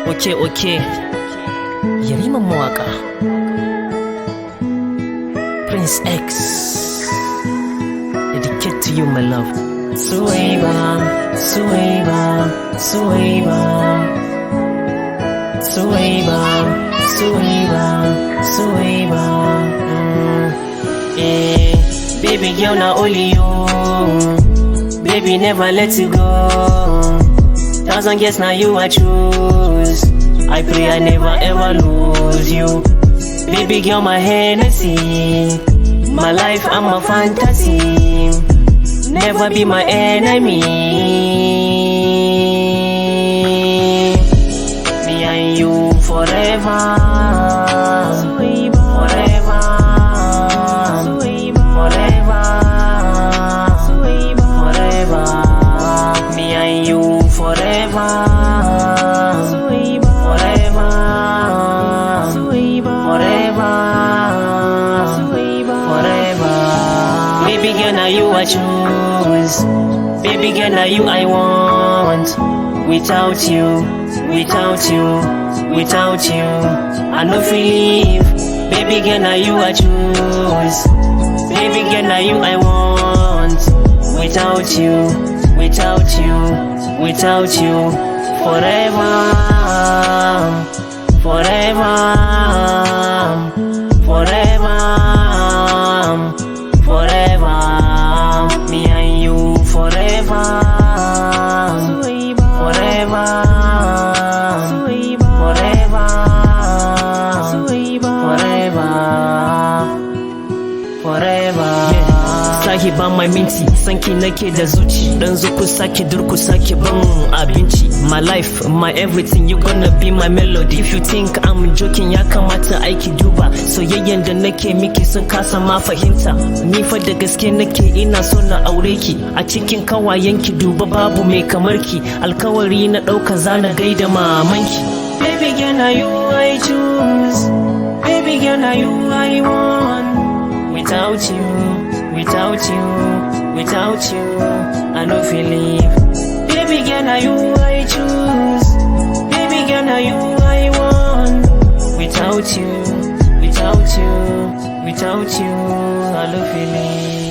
Okay, Yariman mawaka Prince X, dedicate to you, my love. Suwaiba, Suwaiba, Suwaiba, Suwaiba, Suwaiba, Suwaiba. Baby girl, na only you. Baby, never let you go. Thousand guess now you I choose. I pray I never ever lose you. Baby girl, my Hennessy, my life and my fantasy. Never be my enemy. Me and you forever. Forever. Forever. Forever. Me and you forever. Forever. Forever. Baby girl, now you I choose. Baby girl, now you I want. Without you, I no feel leave. Baby girl, now you I choose. Baby girl, now you I want. Without you, forever, forever, forever, forever. Me and you forever, forever, forever. Sahiba mai minti, sanki nake da zuci. Dan zuku sake durku sake ban abinci. My life, my everything, you gonna be my melody. If you think I'm joking, ya kamata aiki duba. Soyayyen da nake miki sun kasa ma fahimta. Ni fa da gaske nake ina so na aure ki. A cikin kawayenki duba babu mai kamar ki. Alkawari na dauka zana gaida mamanki. Baby girl, now you I choose. Baby girl, now you I want. Without you, I no feel leave. Baby girl, now you I choose. Baby girl, now you I want. Without you, I no feel leave.